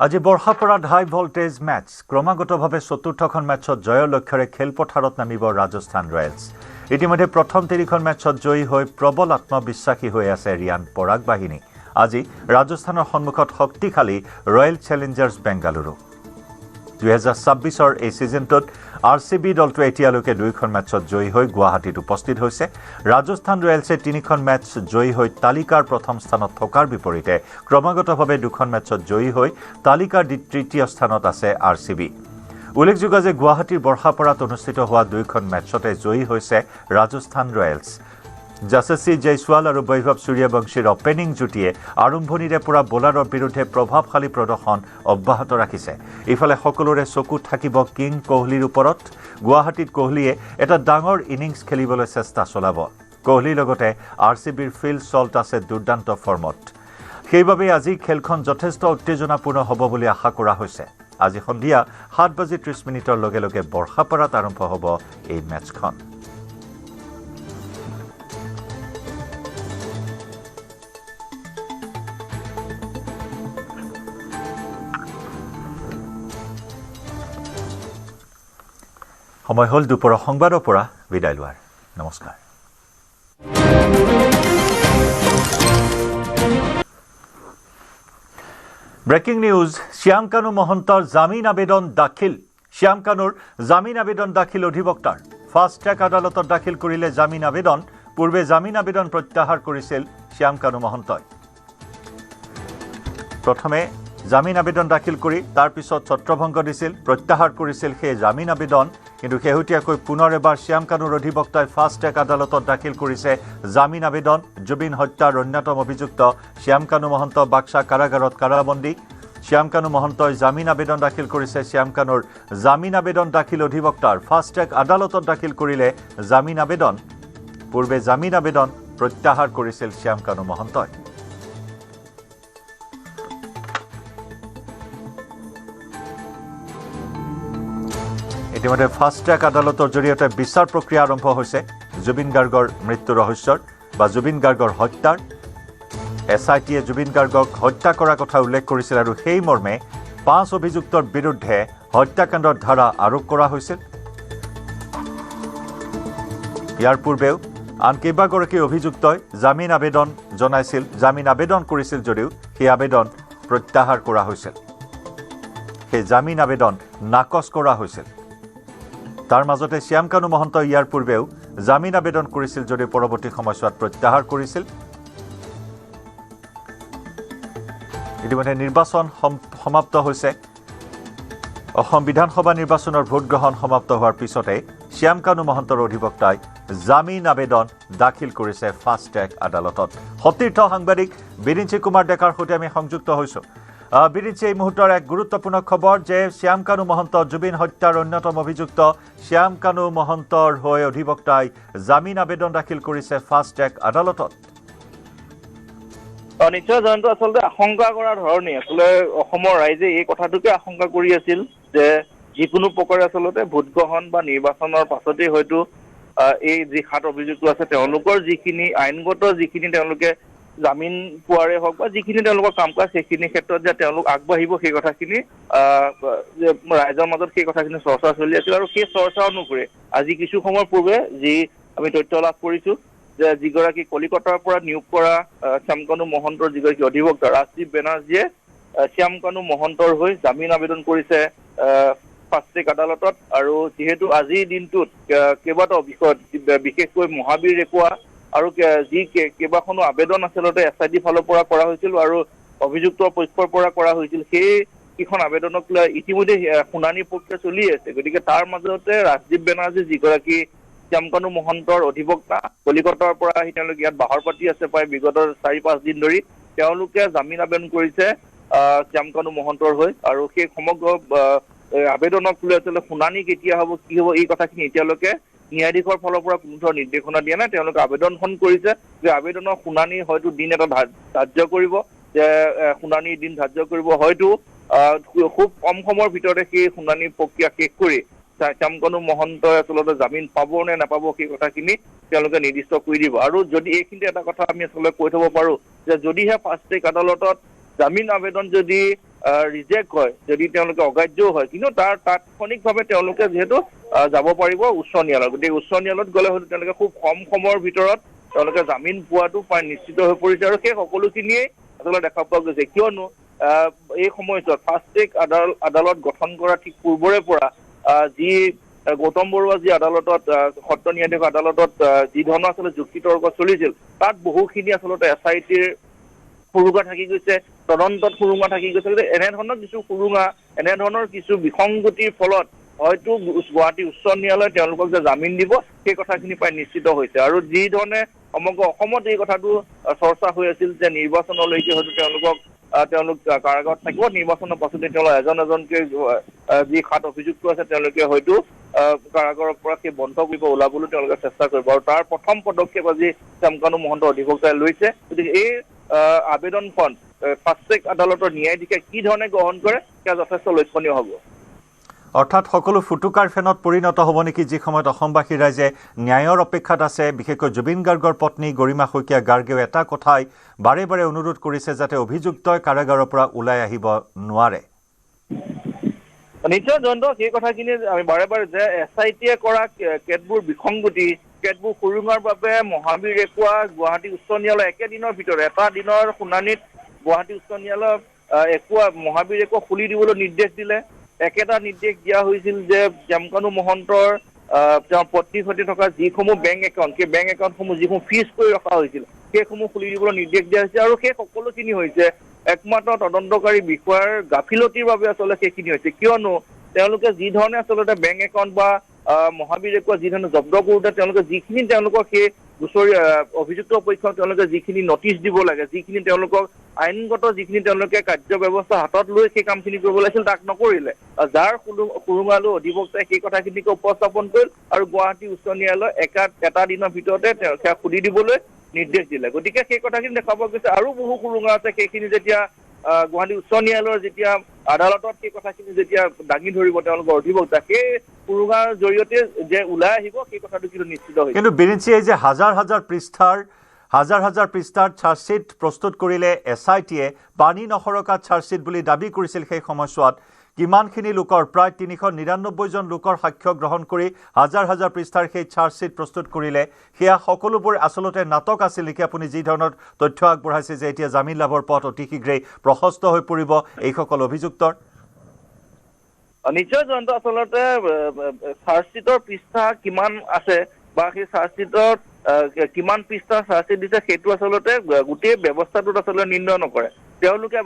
আজি বৰ্ষাপৰাত হাই voltage match ক্ৰমাগতভাৱে চতুৰ্থখন মেচত জয়ৰ লক্ষ্যৰে খেলপথাৰত নামিব ৰাজস্থান ৰয়েলছ। ইতিমধ্যে প্ৰথম তিনিখন মেচত জয়ী হৈ প্ৰবল আত্মবিশ্বাসী হৈ আছে ৰিয়ান পৰাগ বাহিনী। আজি ৰাজস্থানৰ সন্মুখত শক্তিশালী ৰয়েল চেলেঞ্জাৰ্ছ বেংগালুৰু। 2026-ৰ এই ছিজনটোত RCB দলটোৱে এতিয়ালৈকে 2খন মেচত জয়ী হৈ গুৱাহাটীত উপস্থিত হৈছে। ৰাজস্থান ৰয়েলছে 3খন মেচ জয়ী হৈ তালিকাৰ প্ৰথম স্থানত থকাৰ বিপৰীতে ক্ৰমাগতভাৱে 2খন মেচত জয়ী হৈ তালিকাৰ তৃতীয় স্থানত আছে RCB। উল্লেখযোগ্য যে গুৱাহাটীৰ বৰ্ষাপৰাত অনুষ্ঠিত হোৱা 2খন মেচতে জয়ী হৈছে ৰাজস্থান ৰয়েলছ। যশস্বী জয়ছোৱাল আৰু বৈভৱ সূৰ্যবংশীৰ অপেনিং যুটিয়ে আৰম্ভণিৰে পৰা বলাৰৰ বিৰুদ্ধে প্ৰভাৱশালী প্ৰদৰ্শন অব্যাহত ৰাখিছে। ইফালে সকলোৰে চকু থাকিব কিং কোহলিৰ ওপৰত। গুৱাহাটীত কোহলিয়ে এটা ডাঙৰ ইনিংছ খেলিবলৈ চেষ্টা চলাব। কোহলিৰ লগতে RCBৰ ফিল চল্ট আছে দুৰ্দান্ত ফৰ্মত। সেইবাবে আজি খেলখন যথেষ্ট উত্তেজনাপূৰ্ণ হ'ব বুলি আশা কৰা হৈছে। আজি সন্ধিয়া 7:30 লগে লগে বৰ্ষাপৰাত আৰম্ভ হ'ব এই মেচখন। সময় হ'ল দুপৰৰ সংবাদৰ পৰা বিদায় লোৱাৰ। নমস্কাৰ। ব্ৰেকিং নিউজ, শ্যাম কানু মহন্তৰ জামিন আবেদন দাখিল। শ্যাম কানুৰ জামিন আবেদন দাখিল অধিবক্তাৰ। ফাষ্ট ট্ৰেক আদালতত দাখিল কৰিলে জামিন আবেদন। পূৰ্বে জামিন আবেদন প্ৰত্যাহাৰ কৰিছিল শ্যাম কানু মহন্তই। প্ৰথমে জামিন আবেদন দাখিল কৰি তাৰ পিছত ছত্ৰভংগ দিছিল, প্ৰত্যাহাৰ কৰিছিল সেই জামিন আবেদন। কিন্তু শেহতীয়াকৈ পুনৰ এবাৰ শ্যাম কানুৰ অধিবক্তাই ফাষ্ট ট্ৰেক আদালতত দাখিল কৰিছে জামিন আবেদন। জুবিন হত্যাৰ অন্যতম অভিযুক্ত শ্যাম কানু মহন্ত বাক্সা কাৰাগাৰত কাৰাবন্দী। শ্যাম কানু মহন্তই জামিন আবেদন দাখিল কৰিছে। শ্যাম কানুৰ জামিন আবেদন দাখিল অধিবক্তাৰ। ফাষ্ট ট্ৰেক আদালতত দাখিল কৰিলে জামিন আবেদন। পূৰ্বে জামিন আবেদন প্ৰত্যাহাৰ কৰিছিল শ্যাম কানু মহন্তই। ইতিমধ্যে ফাষ্ট ট্ৰেক আদালতৰ জৰিয়তে বিচাৰ প্ৰক্ৰিয়া আৰম্ভ হৈছে জুবিন গাৰ্গৰ মৃত্যু ৰহস্যৰ বা জুবিন গাৰ্গৰ হত্যাৰ। SITয়ে জুবিন গাৰ্গক হত্যা কৰাৰ কথা উল্লেখ কৰিছিল আৰু সেই মৰ্মে 5 অভিযুক্তৰ বিৰুদ্ধে হত্যাকাণ্ডৰ ধাৰা আৰোপ কৰা হৈছিল। ইয়াৰ পূৰ্বেও আন কেইবাগৰাকী অভিযুক্তই জামিন আবেদন জনাইছিল, জামিন আবেদন কৰিছিল যদিও সেই আবেদন প্ৰত্যাহাৰ কৰা হৈছিল। সেই জামিন আবেদন নাকচ কৰা হৈছিল। তাৰ মাজতে শ্যাম কানু মহন্তই ইয়াৰ পূৰ্বেও জামিন আবেদন কৰিছিল যদিও পৰৱৰ্তী সময়ছোৱাত প্ৰত্যাহাৰ কৰিছিল। ইতিমধ্যে নিৰ্বাচন সমাপ্ত হৈছে। অসম বিধানসভা নিৰ্বাচনৰ ভোটগ্ৰহণ সমাপ্ত হোৱাৰ পিছতে শ্যাম কানু মহন্তৰ অধিবক্তাই জামিন আবেদন দাখিল কৰিছে ফাষ্ট ট্ৰেক আদালতত। সতীৰ্থ সাংবাদিক বিৰিঞ্চি কুমাৰ ডেকাৰ সৈতে আমি সংযুক্ত হৈছোঁ। বিৰিঞ্চি, এই মুহূৰ্তৰ এক গুৰুত্বপূৰ্ণ খবৰ যে শ্যাম কানু মহন্ত জুবিন হত্যাৰ অন্যতম অভিযুক্ত শ্যাম কানু মহন্তৰ হৈ অধিবক্তাই জামিন আবেদন দাখিল কৰিছে ফাষ্ট ট্ৰেক আদালতত। নিশ্চয় জয়ন্ত, আচলতে আশংকা কৰাৰ ধৰণে আচলতে অসমৰ ৰাইজে এই কথাটোকে আশংকা কৰি আছিল যে যিকোনো প্ৰকাৰে আচলতে ভোটগ্ৰহণ বা নিৰ্বাচনৰ পাছতেই হয়তো এই যি 7 অভিযুক্ত আছে তেওঁলোকৰ যিখিনি আইনগত যিখিনি তেওঁলোকে জামিন পোৱাৰে হওক বা যিখিনি তেওঁলোকৰ কাম কাজ সেইখিনি ক্ষেত্ৰত যে তেওঁলোক আগবাঢ়িব সেই কথাখিনি ৰাইজৰ মাজত সেই কথাখিনি চৰ্চা চলি আছিল। আৰু সেই চৰ্চা অনুসৰি আজি কিছু সময় পূৰ্বে যি আমি তথ্য লাভ কৰিছোঁ যে যিগৰাকী কলিকতাৰ পৰা নিয়োগ কৰা শ্যাম কানু মহন্তৰ যিগৰাকী অধিবক্তা ৰাজদীপ বেনাৰ্জীয়ে শ্যাম কানু মহন্তৰ হৈ জামিন আবেদন কৰিছে ফাষ্ট ট্ৰেক আদালতত। আৰু যিহেতু আজিৰ দিনটোত কেইবাটাও বিষয়ত বিশেষকৈ মহাবীৰ ৰেকোৱা আৰু যি কেইবাখনো আবেদন আচলতে SIT ফালৰ পৰা কৰা হৈছিল আৰু অভিযুক্ত পক্ষৰ পৰা কৰা হৈছিল, সেই কেইখন আবেদনক লৈ ইতিমধ্যে শুনানি প্ৰক্ৰিয়া চলি আছে। গতিকে তাৰ মাজতে ৰাজদীপ বেনাৰ্জী যিগৰাকী শ্যাম কানু মহন্তৰ অধিবক্তা, কলিকতাৰ পৰা আহি তেওঁলোকে ইয়াত বাহৰ পাতি আছে প্ৰায় বিগত 4-5 দিন ধৰি। তেওঁলোকে জামিন আবেদন কৰিছে শ্যাম কানু মহন্তৰ হৈ। আৰু সেই সমগ্ৰ আবেদনক লৈ আচলতে শুনানি কেতিয়া হ'ব, কি হ'ব, এই কথাখিনি এতিয়ালৈকে ন্যায়াধীশৰ ফালৰ পৰা কোনো ধৰণৰ নিৰ্দেশনা দিয়া নাই। তেওঁলোকে আবেদনখন কৰিছে যে আবেদনৰ শুনানি হয়তো দিন এটা ধাৰ্য কৰিব, যে শুনানিৰ দিন ধাৰ্য কৰিব। হয়তো খুব কম সময়ৰ ভিতৰতে সেই শুনানি প্ৰক্ৰিয়া শেষ কৰি শ্যাম কানু মহন্তই আচলতে জামিন পাব নে নাপাব সেই কথাখিনি তেওঁলোকে নিৰ্দিষ্ট কৰি দিব। আৰু যদি এইখিনিতে এটা কথা আমি আচলতে কৈ থব পাৰোঁ যে যদিহে ফাষ্ট ট্ৰেক আদালতত জামিন আবেদন যদি ৰিজেক্ট হয়, যদি তেওঁলোকে অগ্ৰাহ্যও হয়, কিন্তু তাৰ তাৎক্ষণিকভাৱে তেওঁলোকে যিহেতু যাব পাৰিব উচ্চ ন্যায়ালয়ত। গতিকে উচ্চ ন্যায়ালয়ত গ'লে হয়তো তেওঁলোকে খুব কম সময়ৰ ভিতৰত তেওঁলোকে জামিন পোৱাটো প্ৰায় নিশ্চিত হৈ পৰিছে, আৰু সেই সকলোখিনিয়েই আচলতে দেখা পোৱা গৈছে। কিয়নো এই সময়ছোৱাত ফাষ্ট ট্ৰেক আদালত গঠন কৰা ঠিক পূৰ্বৰে পৰা যি গৌতম বৰুৱা যি আদালতত সত্ৰ ন্যায়াধীশ আদালতত যি ধৰণৰ আচলতে যুক্তি তৰ্ক চলিছিল, তাত বহুখিনি আচলতে SITৰ সুৰুঙা থাকি গৈছে, তদন্তত সুৰুঙা থাকি গৈছে। এনেধৰণৰ কিছু সুৰুঙা, এনেধৰণৰ কিছু বিসংগতিৰ ফলত হয়তো গুৱাহাটী উচ্চ ন্যায়ালয়ে তেওঁলোকক যে জামিন দিব সেই কথাখিনি প্ৰায় নিশ্চিত হৈছে। আৰু যি ধৰণে সমগ্ৰ অসমত এই কথাটো চৰ্চা হৈ আছিল যে নিৰ্বাচনলৈকে হয়তো তেওঁলোক কাৰাগাৰত থাকিব, নিৰ্বাচনৰ পাছতে তেওঁলোক এজন এজনকে যি 7 অভিযুক্ত আছে তেওঁলোকে হয়তো কাৰাগাৰৰ পৰা সেই বন্ধ কৰিব ওলাবলৈ তেওঁলোকে চেষ্টা কৰিব, আৰু তাৰ প্ৰথম পদক্ষেপ আজি শ্যামকানু মহন্ত অধিবক্তাই লৈছে। গতিকে এই আবেদনখন ফাষ্ট ট্ৰেক আদালতৰ ন্যায়াধীশে কি ধৰণে গ্ৰহণ কৰে সেয়া যথেষ্ট লক্ষণীয় হ'ব। অৰ্থাৎ সকলো ফুটুকাৰ ফেনত পৰিণত হ'ব নেকি, যি সময়ত অসমবাসী ৰাইজে ন্যায়ৰ অপেক্ষাত আছে। বিশেষকৈ জুবিন গাৰ্গৰ পত্নী গৰিমা শইকীয়া গাৰ্গেও এটা কথাই বাৰে বাৰে অনুৰোধ কৰিছে যাতে অভিযুক্তই কাৰাগাৰৰ পৰা ওলাই আহিব নোৱাৰে। নিশ্চয় জয়ন্ত, সেই কথাখিনি আমি বাৰে বাৰে যে SITয়ে কৰা কেতবোৰ বিসংগতি, কেতবোৰ সুৰুঙাৰ বাবে মহাবীৰ ৰেকুৱা গুৱাহাটী উচ্চ ন্যায়ালয় একেদিনৰ ভিতৰত এটা দিনৰ শুনানিত গুৱাহাটী উচ্চ ন্যায়ালয় মহাবীৰ ৰেকুৱা খুলি দিবলৈ নিৰ্দেশ দিলে। একেটা নিৰ্দেশ দিয়া হৈছিল যে শ্যামকানু মহন্তৰ তেওঁৰ পত্নীৰ সৈতে থকা যিসমূহ বেংক একাউণ্ট, সেই বেংক একাউণ্টসমূহ যিসমূহ ফ্ৰিজ কৰি ৰখা হৈছিল সেইসমূহ খুলি দিবলৈ নিৰ্দেশ দিয়া হৈছে, আৰু সেই সকলোখিনি হৈছে একমাত্ৰ তদন্তকাৰী বিষয়াৰ গাফিলতিৰ বাবে আচলতে সেইখিনি হৈছে। কিয়নো তেওঁলোকে যি ধৰণে আচলতে বেংক একাউণ্ট বা মহাবীৰ ৰেকুৱা যি ধৰণে জব্দ কৰোঁতে তেওঁলোকে যিখিনি তেওঁলোকক সেই গোচৰী অভিযুক্ত পক্ষক তেওঁলোকে যিখিনি নটিচ দিব লাগে, যিখিনি তেওঁলোকক আইনগত যিখিনি তেওঁলোকে কাৰ্য ব্যৱস্থা হাতত লৈ সেই কামখিনি কৰিব লাগিছিল তাক নকৰিলে, যাৰ সুৰুঙালৈ অধিবক্তাই সেই কথাখিনিকে উপস্থাপন কৰিল, আৰু গুৱাহাটী উচ্চ ন্যায়ালয় এটা দিনৰ ভিতৰতে সেয়া খুলি দিবলৈ নিৰ্দেশ দিলে। গতিকে সেই কথাখিনি দেখা পোৱা গৈছে। আৰু বহু সুৰুঙা আছে, সেইখিনি যেতিয়া গুৱাহাটী উচ্চ ন্যায়ালয়ৰ যেতিয়া আদালতত সেই কথাখিনি যেতিয়া দাঙি ধৰিব তেওঁলোকৰ অধিবক্তা, সেই সুৰুঙাৰ জৰিয়তে যে ওলাই আহিব সেই কথাটো কিন্তু নিশ্চিত হৈছে। কিন্তু বিৰিঞ্চি, এই যে হাজাৰ হাজাৰ পৃষ্ঠাৰ চাৰ্জশ্বিট প্ৰস্তুত কৰিলে SITয়ে, পানী নসৰকা চাৰ্জশ্বিট বুলি দাবী কৰিছিল সেই সময়ছোৱাত, কিমানখিনি লোকৰ প্ৰায় 399 জন লোকৰ সাক্ষ্য গ্ৰহণ কৰি হাজাৰ হাজাৰ পৃষ্ঠাৰ সেই চাৰ্জশ্বিট প্ৰস্তুত কৰিলে। সেয়া সকলোবোৰ আচলতে নাটক আছিল নেকি? আপুনি যি ধৰণৰ তথ্য আগবঢ়াইছে যে এতিয়া জামিন লাভৰ পথ অতি শীঘ্ৰেই প্ৰশস্ত হৈ পৰিব এইসকল অভিযুক্তৰ। নিশ্চয় জয়ন্ত, আচলতে চাৰ্জশ্বিটৰ পৃষ্ঠা কিমান আছে বা সেই চাৰ্জশ্বিটত কিমান পৃষ্ঠাৰ চাৰ্জশ্বিট দিছে সেইটো আচলতে গোটেই ব্যৱস্থাটোত আচলতে নিৰ্ণয় নকৰে। তেওঁলোকে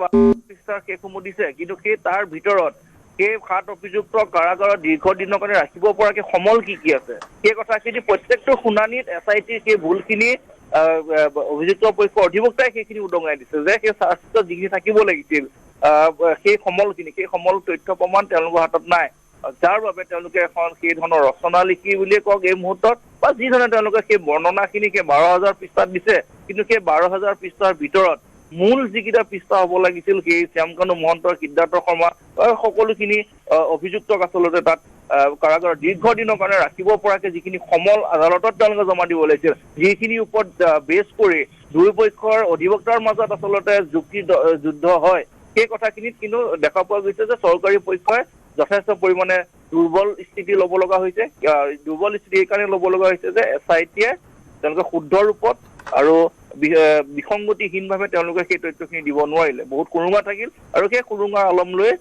পৃষ্ঠাৰ সেইসমূহ দিছে, কিন্তু সেই তাৰ ভিতৰত সেই 7 অভিযুক্তক কাৰাগাৰত দীৰ্ঘদিনৰ কাৰণে ৰাখিব পৰাকৈ সমল কি আছে সেই কথাখিনি প্ৰত্যেকটো শুনানিত SITৰ সেই ভুলখিনি অভিযুক্ত পক্ষ অধিবক্তাই সেইখিনি উদঙাই দিছে যে সেই চাৰ্জশ্বিটত যিখিনি থাকিব লাগিছিল সেই সমল তথ্য প্ৰমাণ তেওঁলোকৰ হাতত নাই, যাৰ বাবে তেওঁলোকে এখন সেই ধৰণৰ ৰচনা লিখি বুলিয়ে কওক এই মুহূৰ্তত, বা যি ধৰণে তেওঁলোকে সেই বৰ্ণনাখিনি সেই 12,000 পৃষ্ঠাত দিছে, কিন্তু সেই 12,000 পৃষ্ঠাৰ ভিতৰত মূল যিকেইটা পৃষ্ঠা হ'ব লাগিছিল সেই শ্যামকানু মহন্ত, সিদ্ধাৰ্থ শৰ্মা সকলোখিনি অভিযুক্তক আচলতে তাত কাৰাগাৰত দীৰ্ঘদিনৰ কাৰণে ৰাখিব পৰাকৈ যিখিনি সমল আদালতত তেওঁলোকে জমা দিব লাগিছিল, যিখিনিৰ ওপৰত বেছ কৰি দুয়োপক্ষৰ অধিবক্তাৰ মাজত আচলতে যুদ্ধ হয়, সেই কথাখিনিত কিন্তু দেখা পোৱা গৈছে যে চৰকাৰী পক্ষই যথেষ্ট পৰিমাণে দুৰ্বল স্থিতি ল'ব লগা হৈছে। দুৰ্বল স্থিতি এইকাৰণে ল'ব লগা হৈছে যে SITয়ে তেওঁলোকে শুদ্ধ ৰূপত আৰু বিসংগতিহীনভাৱে তেওঁলোকে সেই তথ্যখিনি দিব নোৱাৰিলে। বহুত সুৰুঙা থাকিল, আৰু সেই সুৰুঙাৰ আলম লৈ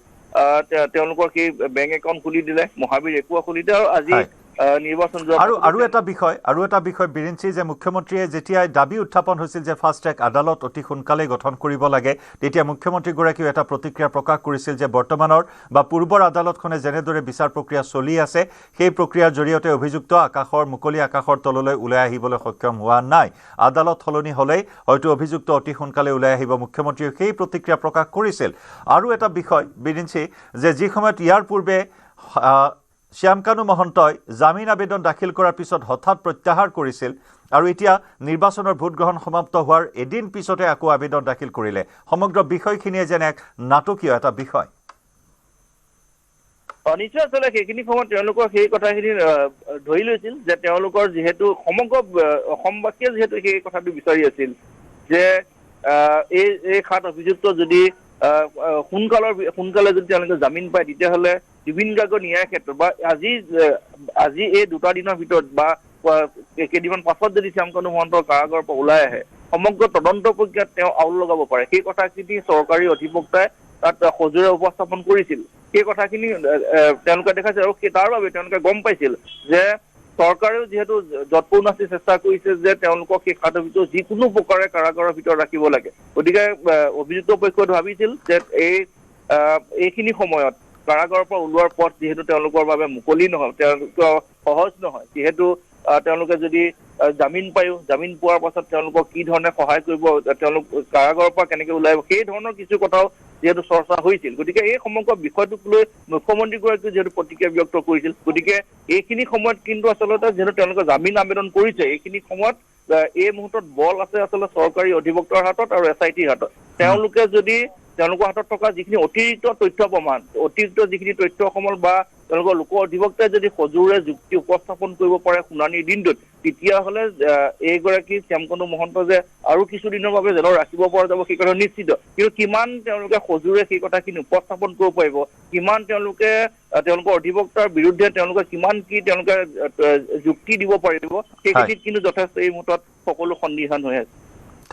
তেওঁলোকৰ সেই বেংক একাউণ্ট খুলি দিলে, মহাবীৰ ৰেকুৱা খুলি দিলে, আৰু আজি নিৰ্বাচন আৰু এটা বিষয় বিৰিঞ্চি, যে মুখ্যমন্ত্ৰীয়ে যেতিয়াই দাবী উত্থাপন হৈছিল যে ফাষ্ট ট্ৰেক আদালত অতি সোনকালেই গঠন কৰিব লাগে, তেতিয়া মুখ্যমন্ত্ৰীগৰাকীয়েও এটা প্ৰতিক্ৰিয়া প্ৰকাশ কৰিছিল যে বৰ্তমানৰ বা পূৰ্বৰ আদালতখনে যেনেদৰে বিচাৰ প্ৰক্ৰিয়া চলি আছে সেই প্ৰক্ৰিয়াৰ জৰিয়তে অভিযুক্ত মুকলি আকাশৰ তললৈ ওলাই আহিবলৈ সক্ষম হোৱা নাই। আদালত সলনি হ'লেই হয়তো অভিযুক্ত অতি সোনকালে ওলাই আহিব। মুখ্যমন্ত্ৰীয়ে সেই প্ৰতিক্ৰিয়া প্ৰকাশ কৰিছিল। আৰু এটা বিষয় বিৰিঞ্চি, যে যি সময়ত ইয়াৰ পূৰ্বে শ্যামকানু মহন্তই জামিন আবেদন দাখিল কৰাৰ পিছত হঠাৎ প্ৰত্যাহাৰ কৰিছিল, আৰু এতিয়া নিৰ্বাচনৰ ভোটগ্ৰহণ সমাপ্ত হোৱাৰ এদিন পিছতে আকৌ আবেদন দাখিল কৰিলে। সমগ্ৰ বিষয়খিনিয়ে যেন এক নাটকীয় এটা বিষয়। নিশ্চয় আচলতে সেইখিনি সময়ত তেওঁলোকৰ সেই কথাখিনি ধৰি লৈছিল যে তেওঁলোকৰ যিহেতু সমগ্ৰ অসমবাসীয়ে যিহেতু সেই কথাটো বিচাৰি আছিল যে এই 7 অভিযুক্ত যদি সোনকালে যদি তেওঁলোকে জামিন পায় তেতিয়াহ'লে জুবিন গাৰ্গৰ ন্যায় ক্ষেত্ৰত বা আজি এই 2টা দিনৰ ভিতৰত বা কেইদিনমান পাছত যদি শ্যামকানু মহন্তৰ কাৰাগাৰৰ পৰা ওলাই আহে সমগ্ৰ তদন্ত প্ৰক্ৰিয়াত তেওঁ আউল লগাব পাৰে সেই কথাখিনি চৰকাৰী অধিবক্তাই তাত সজোৰে উপস্থাপন কৰিছিল সেই কথাখিনি তেওঁলোকে দেখাইছে আৰু তাৰ বাবে তেওঁলোকে গম পাইছিল যে চৰকাৰেও যিহেতু যৎপৰোনাস্তি চেষ্টা কৰিছে যে তেওঁলোকক সেই সাধুটো যিকোনো প্ৰকাৰে কাৰাগাৰৰ ভিতৰত ৰাখিব লাগে গতিকে অভিযুক্ত পক্ষই ভাবিছিল যে এইখিনি সময়ত কাৰাগাৰৰ পৰা ওলোৱাৰ পথ যিহেতু তেওঁলোকৰ বাবে মুকলি নহয় তেওঁলোকৰ সহজ নহয় যিহেতু তেওঁলোকে যদি জামিন পোৱাৰ পাছত তেওঁলোকক কি ধৰণে সহায় কৰিব তেওঁলোক কাৰাগাৰৰ পৰা কেনেকৈ ওলাই আহিব সেই ধৰণৰ কিছু কথাও যিহেতু চৰ্চা হৈছিল গতিকে এই সমগ্ৰ বিষয়টোক লৈ মুখ্যমন্ত্ৰীগৰাকীয়ে যিহেতু প্ৰতিক্ৰিয়া ব্যক্ত কৰিছিল গতিকে এইখিনি সময়ত কিন্তু আচলতে যিহেতু তেওঁলোকে জামিন আবেদন কৰিছে এইখিনি সময়ত এই মুহূৰ্তত বল আছে আচলতে চৰকাৰী অধিবক্তাৰ হাতত আৰু SITৰ হাতত তেওঁলোকে যদি তেওঁলোকৰ হাতত থকা যিখিনি অতিৰিক্ত তথ্য প্ৰমাণ অতিৰিক্ত যিখিনি তথ্য সমল বা তেওঁলোকৰ লোক অধিবক্তাই যদি সজোৰে যুক্তি উপস্থাপন কৰিব পাৰে শুনানিৰ দিনটোত তেতিয়াহ'লে এইগৰাকী শ্যামকানু মহন্ত যে আৰু কিছুদিনৰ বাবে জেলত ৰাখিব পৰা যাব সেই কথা নিশ্চিত কিন্তু কিমান তেওঁলোকে সজোৰে সেই কথাখিনি উপস্থাপন কৰিব পাৰিব কিমান তেওঁলোকে তেওঁলোকৰ অধিবক্তাৰ বিৰুদ্ধে তেওঁলোকে কিমান কি তেওঁলোকে যুক্তি দিব পাৰিব সেইখিনিত কিন্তু যথেষ্ট এই মুহূৰ্তত সকলো সন্দিহান হৈ আছে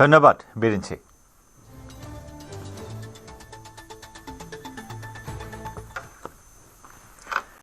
ধন্যবাদ বীৰেন সিং